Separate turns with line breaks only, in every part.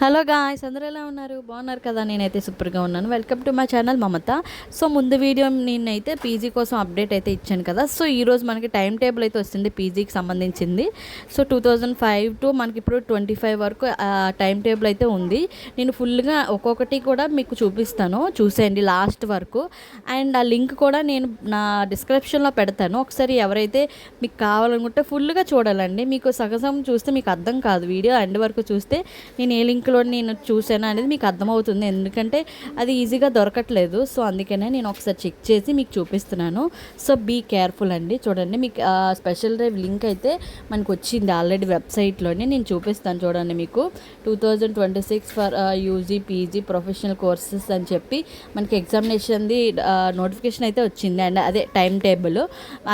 Hello guys, అందరూ ఎలా ఉన్నారు? బాగున్నారు కదా? నేనైతే సూపర్గా ఉన్నాను. Welcome to my channel Mamata. So ముందు వీడియో నేనైతే పీజీ కోసం అప్డేట్ అయితే ఇచ్చాను కదా. సో ఈరోజు మనకి టైం టేబుల్ అయితే వస్తుంది పీజీకి సంబంధించింది. సో 2005 టు మనకి ఇప్పుడు 25 వరకు టైం టేబుల్ అయితే ఉంది. నేను ఫుల్గా ఒక్కొక్కటి కూడా మీకు చూపిస్తాను, చూసేయండి లాస్ట్ వరకు. అండ్ ఆ లింక్ కూడా నేను నా డిస్క్రిప్షన్లో పెడతాను. ఒకసారి ఎవరైతే మీకు కావాలనుకుంటే ఫుల్గా చూడాలండి. మీకు సగం చూస్తే మీకు అర్థం కాదు. వీడియో ఎండ్ వరకు చూస్తే నేను ఏ లింక్లో నేను చూసాను అనేది మీకు అర్థమవుతుంది. ఎందుకంటే అది ఈజీగా దొరకట్లేదు. సో అందుకనే నేను ఒకసారి చెక్ చేసి మీకు చూపిస్తున్నాను. సో బీ కేర్ఫుల్ అండి. చూడండి, మీకు స్పెషల్ డ్రైవ్ లింక్ అయితే మనకు వచ్చింది ఆల్రెడీ వెబ్సైట్లోనే. నేను చూపిస్తాను చూడండి. మీకు 2026 for UG PG professional courses అని చెప్పి మనకి ఎగ్జామినేషన్ది నోటిఫికేషన్ అయితే వచ్చింది. అండ్ అదే టైం టేబుల్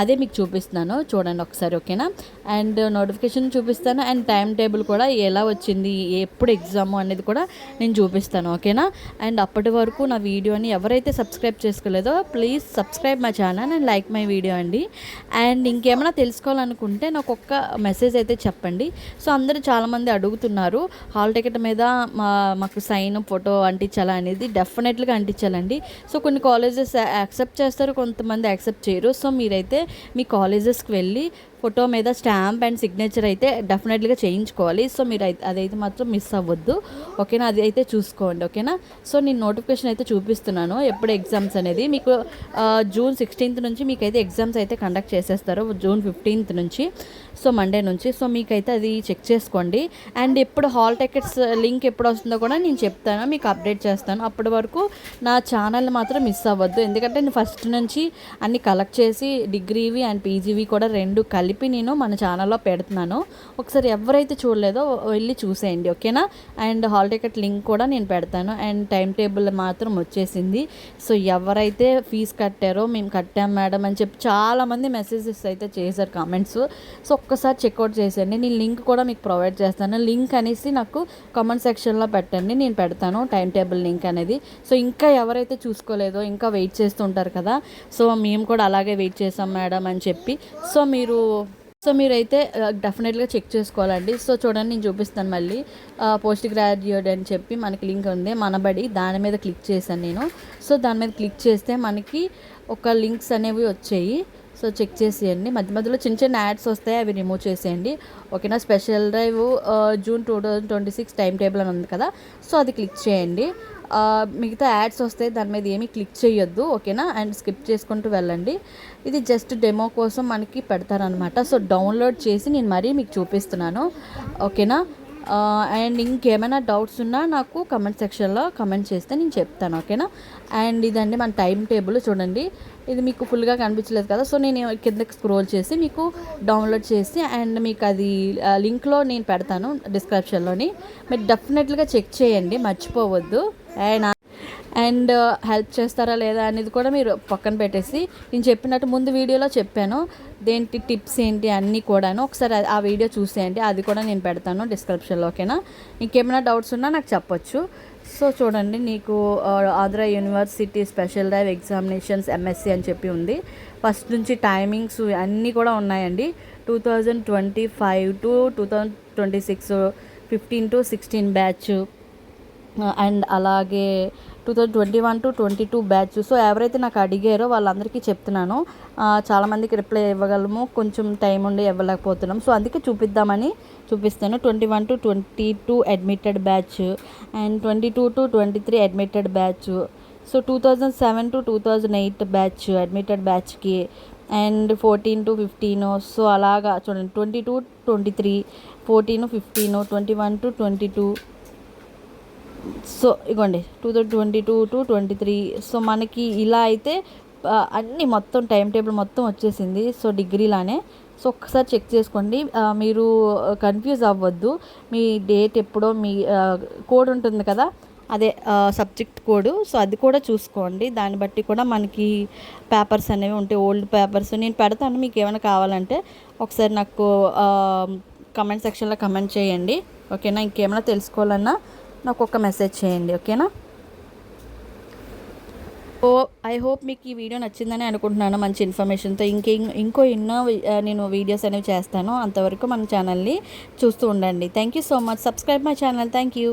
అదే మీకు చూపిస్తున్నాను చూడండి ఒకసారి, ఓకేనా? అండ్ నోటిఫికేషన్ చూపిస్తాను అండ్ టైం టేబుల్ కూడా ఎలా వచ్చింది, ఎప్పుడు ఎగ్జామ్ అనేది కూడా నేను చూపిస్తాను, ఓకేనా? అండ్ అప్పటి వరకు నా వీడియోని ఎవరైతే సబ్స్క్రైబ్ చేసుకోలేదో please subscribe my channel and like my video అండి. అండ్ ఇంకేమైనా తెలుసుకోవాలనుకుంటే నాకు ఒక్క మెసేజ్ అయితే చెప్పండి. సో అందరూ చాలామంది అడుగుతున్నారు హాల్ టికెట్ మీద మాకు సైన్ ఫోటో అంటించాలా అనేది. డెఫినెట్గా అంటించాలండి. సో కొన్ని కాలేజెస్ యాక్సెప్ట్ చేస్తారు, కొంతమంది యాక్సెప్ట్ చేయరు. సో మీరైతే మీ కాలేజెస్కి వెళ్ళి ఫోటో మీద స్టాంప్ అండ్ సిగ్నేచర్ అయితే డెఫినెట్గా చేయించుకోవాలి. సో మీరు అదైతే మాత్రం మిస్ అవ్వద్దు, ఓకేనా? అది అయితే చూసుకోండి, ఓకేనా? సో నేను నోటిఫికేషన్ అయితే చూపిస్తున్నాను ఎప్పుడు ఎగ్జామ్స్ అనేది. మీకు June 16th నుంచి మీకైతే ఎగ్జామ్స్ అయితే కండక్ట్ చేసేస్తారు, June 15th నుంచి, సో మండే నుంచి. సో మీకైతే అది చెక్ చేసుకోండి. అండ్ ఎప్పుడు హాల్ టికెట్స్ లింక్ ఎప్పుడు వస్తుందో కూడా నేను చెప్తాను, మీకు అప్డేట్ చేస్తాను. అప్పటి వరకు నా ఛానల్ మాత్రం మిస్ అవ్వద్దు. ఎందుకంటే నేను ఫస్ట్ నుంచి అన్ని కలెక్ట్ చేసి డిగ్రీవి అండ్ పీజీవి కూడా రెండు కలిపి నేను మన ఛానల్లో పెడుతున్నాను. ఒకసారి ఎవరైతే చూడలేదో వెళ్ళి చూసేయండి, ఓకేనా? అండ్ హాల్ టికెట్ లింక్ కూడా నేను పెడతాను. అండ్ టైం టేబుల్ మాత్రం వచ్చేసింది. సో ఎవరైతే ఫీజు కట్టారో మేము కట్టాం మేడం అని చెప్పి చాలామంది మెసేజెస్ అయితే చేశారు, కామెంట్స్. సో ఒక్కసారి చెక్అవుట్ చేసేయండి. నేను లింక్ కూడా మీకు ప్రొవైడ్ చేస్తాను. లింక్ అనేసి నాకు కామెంట్ సెక్షన్లో పెట్టండి, నేను పెడతాను టైం టేబుల్ లింక్ అనేది. సో ఇంకా ఎవరైతే చూసుకోలేదో ఇంకా వెయిట్ చేస్తుంటారు కదా, సో మేము కూడా అలాగే వెయిట్ చేసాం మేడం అని చెప్పి. సో మీరైతే డెఫినెట్గా చెక్ చేసుకోవాలండి. సో చూడండి, నేను చూపిస్తాను మళ్ళీ. పోస్ట్ గ్రాడ్యుయేట్ అని చెప్పి మనకి లింక్ ఉంది, మనబడి, దాని మీద క్లిక్ చేశాను నేను. సో దాని మీద క్లిక్ చేస్తే మనకి ఒక లింక్స్ అనేవి వచ్చాయి. సో చెక్ చేసేయండి. మధ్య మధ్యలో చిన్న చిన్న యాడ్స్ వస్తాయి, అవి రిమూవ్ చేసేయండి, ఓకేనా? Special drive June 2026 time table అని ఉంది కదా, సో అది క్లిక్ చేయండి. మిగతా యాడ్స్ వస్తాయి, దాని మీద ఏమీ క్లిక్ చేయొద్దు, ఓకేనా? అండ్ స్కిప్ చేసుకుంటూ వెళ్ళండి. ఇది జస్ట్ డెమో కోసం మనకి పెడతారనమాట. సో డౌన్లోడ్ చేసి నేను మరీ మీకు చూపిస్తున్నాను, ఓకేనా? అండ్ ఇంకేమైనా డౌట్స్ ఉన్నా నాకు కమెంట్ సెక్షన్లో కమెంట్ చేస్తే నేను చెప్తాను, ఓకేనా? అండ్ ఇదండి మన టైం టేబుల్. చూడండి, ఇది మీకు ఫుల్గా కనిపించలేదు కదా, సో నేను కిందకి స్క్రోల్ చేసి మీకు డౌన్లోడ్ చేసి అండ్ మీకు అది లింక్లో నేను పెడతాను డిస్క్రిప్షన్లోని. మీరు డెఫినెట్గా చెక్ చేయండి, మర్చిపోవద్దు. అండ్ హెల్ప్ చేస్తారా లేదా అనేది కూడా మీరు పక్కన పెట్టేసి, నేను చెప్పినట్టు ముందు వీడియోలో చెప్పాను దేంటి టిప్స్ ఏంటి అన్నీ కూడాను, ఒకసారి ఆ వీడియో చూసేయండి. అది కూడా నేను పెడతాను డిస్క్రిప్షన్లో, ఓకేనా? ఇంకేమైనా డౌట్స్ ఉన్నా నాకు చెప్పొచ్చు. సో చూడండి, నీకు Andhra university special drive examinations MSc అని చెప్పి ఉంది. ఫస్ట్ నుంచి టైమింగ్స్ అన్నీ కూడా ఉన్నాయండి. 2025 టు 2026 15 to 16 బ్యాచ్, అండ్ అలాగే 2021 to 22 బ్యాచ్. సో ఎవరైతే నాకు అడిగారో వాళ్ళందరికీ చెప్తున్నాను. చాలామందికి రిప్లై ఇవ్వగలము, కొంచెం టైం ఉండి ఇవ్వలేకపోతున్నాం. సో అందుకే చూపిద్దామని చూపిస్తాను. 21 to 22 admitted batch and 22 to 23 admitted batch. So 2007 to 2008 batch admitted బ్యాచ్కి, అండ్ 14 to 15. సో అలాగా చూడండి, 22 23 14 15 21 to 22. సో ఇగోండి 2022 to 23. సో మనకి ఇలా అయితే అన్నీ మొత్తం టైం టేబుల్ మొత్తం వచ్చేసింది. సో డిగ్రీలానే. సో ఒక్కసారి చెక్ చేసుకోండి, మీరు కన్ఫ్యూజ్ అవ్వద్దు. మీ డేట్ ఎప్పుడో మీ కోడ్ ఉంటుంది కదా, అదే సబ్జెక్ట్ కోడ్. సో అది కూడా చూసుకోండి, దాన్ని బట్టి కూడా మనకి పేపర్స్ అనేవి ఉంటాయి, ఓల్డ్ పేపర్స్ నేను పెడతాను. మీకు ఏమైనా కావాలంటే ఒకసారి నాకు కమెంట్ సెక్షన్లో కమెంట్ చేయండి, ఓకేనా? ఇంకేమైనా తెలుసుకోవాలన్నా నాకు ఒక మెసేజ్ చేయండి, ఓకేనా? సో ఐ హోప్ మీకు ఈ వీడియో నచ్చిందని అనుకుంటున్నాను, మంచి ఇన్ఫర్మేషన్తో. ఇంకో ఎన్నో నేను వీడియోస్ అనేవి చేస్తాను. అంతవరకు మన ఛానల్ని చూస్తూ ఉండండి. Thank you so much. Subscribe my channel. Thank you.